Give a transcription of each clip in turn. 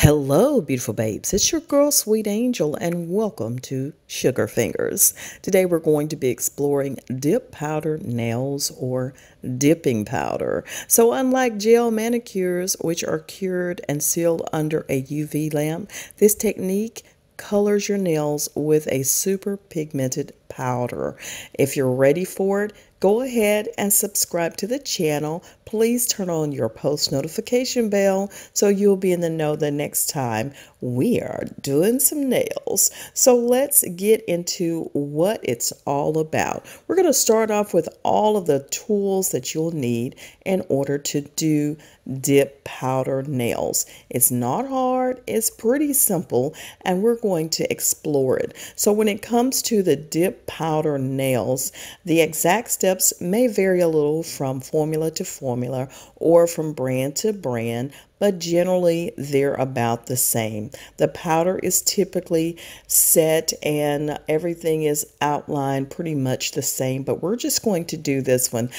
Hello, beautiful babes. It's your girl, Sweet Angel, and welcome to Sugar Fingers. Today, we're going to be exploring dip powder nails or dipping powder. So, unlike gel manicures, which are cured and sealed under a UV lamp, this technique colors your nails with a super pigmented powder. If you're ready for it, go ahead and subscribe to the channel. Please turn on your post notification bell so you'll be in the know the next time we are doing some nails. So let's get into what it's all about. We're going to start off with all of the tools that you'll need in order to do dip powder nails. It's not hard, it's pretty simple, and we're going to explore it. So when it comes to the dip powder nails, the exact steps may vary a little from formula to formula or from brand to brand, but generally they're about the same. The powder is typically set and everything is outlined pretty much the same, but we're just going to do this one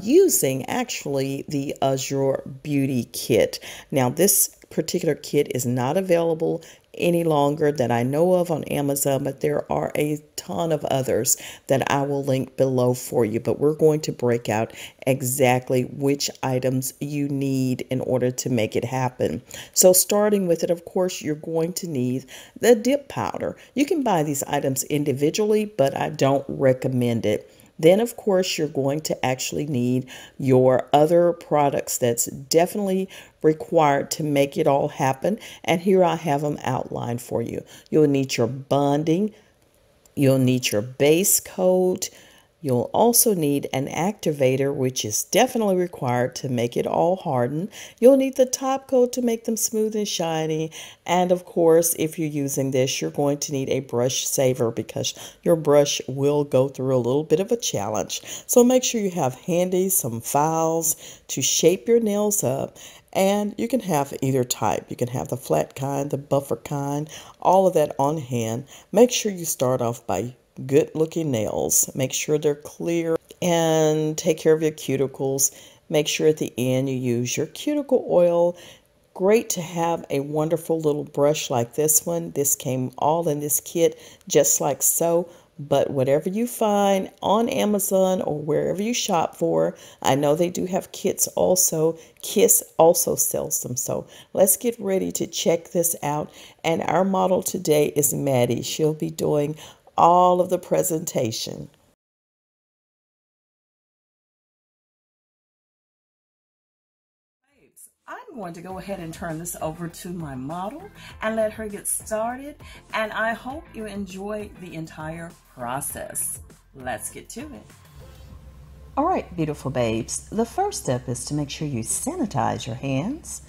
using actually the Azure Beauty Kit. Now, this particular kit is not available any longer that I know of on Amazon, but there are a ton of others that I will link below for you. But we're going to break out exactly which items you need in order to make it happen. So starting with it, of course, you're going to need the dip powder. You can buy these items individually, but I don't recommend it. Then, of course, you're going to actually need your other products that's definitely required to make it all happen. And here I have them outlined for you. You'll need your bonding. You'll need your base coat. You'll also need an activator, which is definitely required to make it all harden. You'll need the top coat to make them smooth and shiny. And of course, if you're using this, you're going to need a brush saver because your brush will go through a little bit of a challenge. So make sure you have handy some files to shape your nails up. And you can have either type. You can have the flat kind, the buffer kind, all of that on hand. Make sure you start off by good looking nails. Make sure they're clear and take care of your cuticles. Make sure at the end you use your cuticle oil. Great to have a wonderful little brush like this one. This came all in this kit just like so. But whatever you find on Amazon or wherever you shop for, I know they do have kits also. Kiss also sells them. So let's get ready to check this out. And our model today is Maddie. She'll be doing all of the presentation. I'm going to go ahead and turn this over to my model and let her get started. And I hope you enjoy the entire process. Let's get to it. All right, beautiful babes. The first step is to make sure you sanitize your hands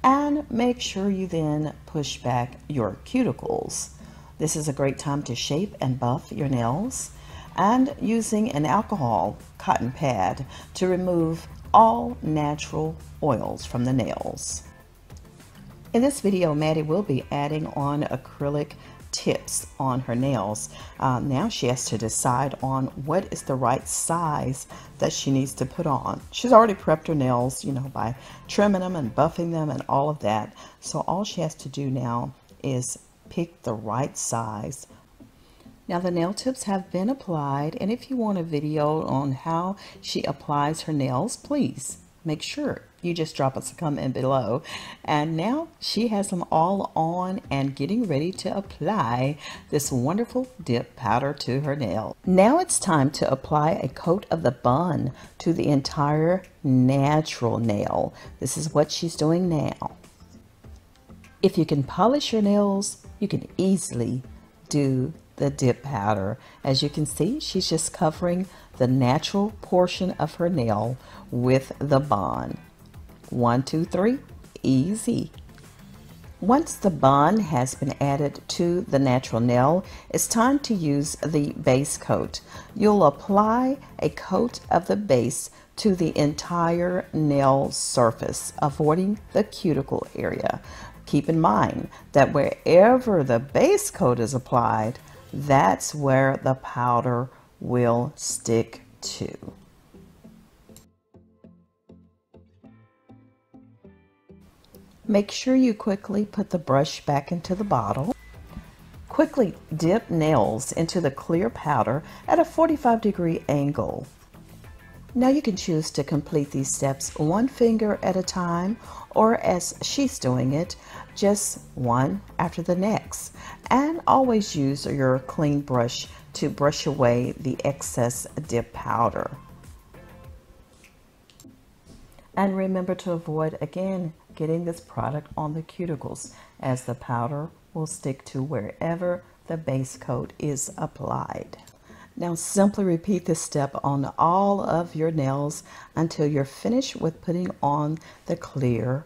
and make sure you then push back your cuticles. This is a great time to shape and buff your nails and using an alcohol cotton pad to remove all natural oils from the nails. In this video, Maddie will be adding on acrylic tips on her nails. Now she has to decide on what is the right size that she needs to put on. She's already prepped her nails, by trimming them and buffing them and all of that. So all she has to do now is pick the right size. Now the nail tips have been applied, and if you want a video on how she applies her nails, please make sure you just drop us a comment below. And now she has them all on and getting ready to apply this wonderful dip powder to her nail. Now it's time to apply a coat of the bond to the entire natural nail. This is what she's doing now. If you can polish your nails, you can easily do the dip powder. As you can see, she's just covering the natural portion of her nail with the bond. 1, 2, 3, easy. Once the bond has been added to the natural nail, it's time to use the base coat. You'll apply a coat of the base to the entire nail surface, avoiding the cuticle area. Keep in mind that wherever the base coat is applied, that's where the powder will stick to. Make sure you quickly put the brush back into the bottle. Quickly dip nails into the clear powder at a 45-degree angle. Now you can choose to complete these steps one finger at a time, or as she's doing it, just one after the next. And always use your clean brush to brush away the excess dip powder. And remember to avoid, again, getting this product on the cuticles, as the powder will stick to wherever the base coat is applied. Now simply repeat this step on all of your nails until you're finished with putting on the clear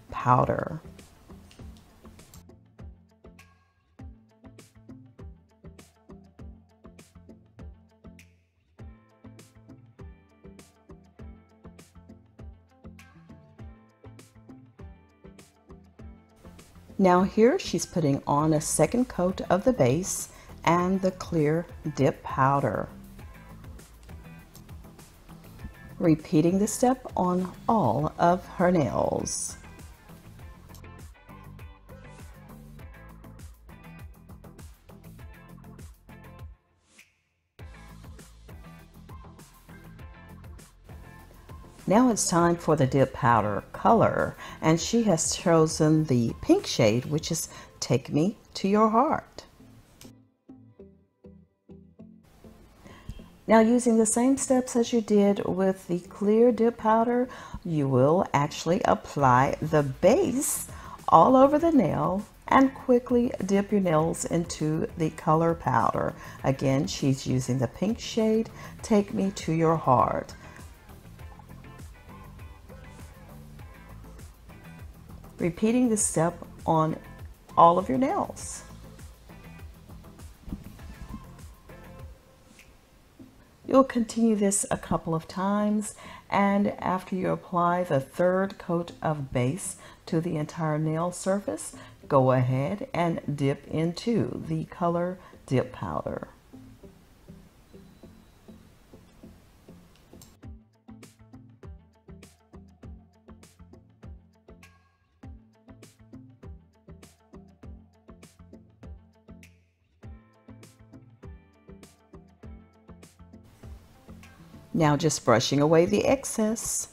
powder. Now here she's putting on a second coat of the base and the clear dip powder. Repeating the step on all of her nails. Now it's time for the dip powder color, and she has chosen the pink shade, which is Take Me to Your Heart. Now, using the same steps as you did with the clear dip powder, you will actually apply the base all over the nail and quickly dip your nails into the color powder. Again, she's using the pink shade, Take Me to Your Heart. Repeating this step on all of your nails. You'll continue this a couple of times, and after you apply the third coat of base to the entire nail surface, go ahead and dip into the color dip powder. Now just brushing away the excess.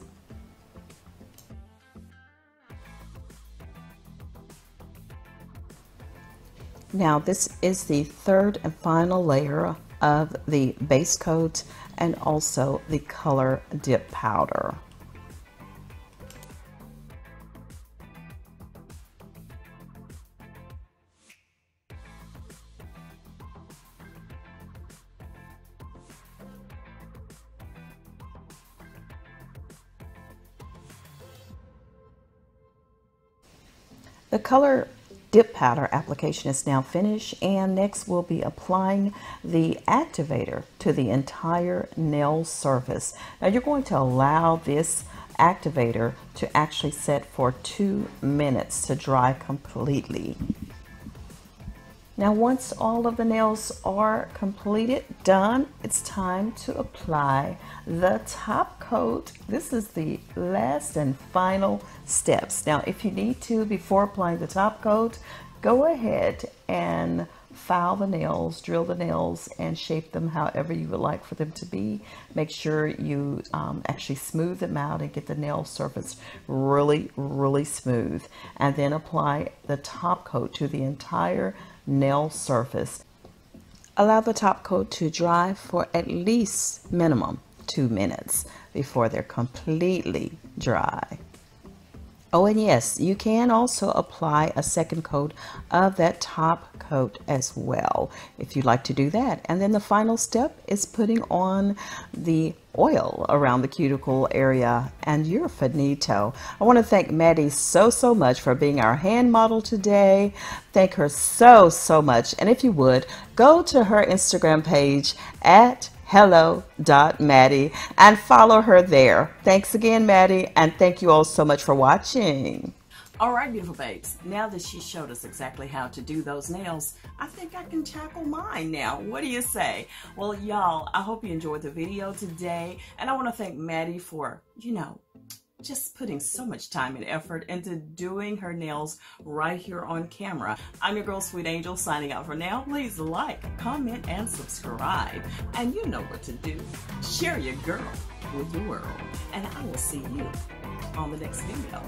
Now this is the third and final layer of the base coat and also the color dip powder. The color dip powder application is now finished, and next we'll be applying the activator to the entire nail surface. Now you're going to allow this activator to actually set for 2 minutes to dry completely. Now once all of the nails are completed, done, it's time to apply the top coat. This is the last and final steps. Now if you need to, before applying the top coat, go ahead and file the nails, drill the nails, and shape them however you would like for them to be. Make sure you actually smooth them out and get the nail surface really, really smooth. And then apply the top coat to the entire nail surface. Allow the top coat to dry for at least minimum 2 minutes before they're completely dry. Oh, and yes, you can also apply a second coat of that top coat as well, if you'd like to do that. And then the final step is putting on the oil around the cuticle area, and you're finito. I want to thank Maddie so much for being our hand model today. Thank her so much. And if you would, go to her Instagram page at hello.maddie and follow her there. Thanks again, Maddie, and thank you all so much for watching. All right, beautiful babes, now that she showed us exactly how to do those nails, I think I can tackle mine now. What do you say? Well, y'all, I hope you enjoyed the video today, and I want to thank Maddie for, just putting so much time and effort into doing her nails right here on camera. I'm your girl, Sweet Angel, signing out for now. Please like, comment, and subscribe. And you know what to do. Share your girl with the world. And I will see you on the next video.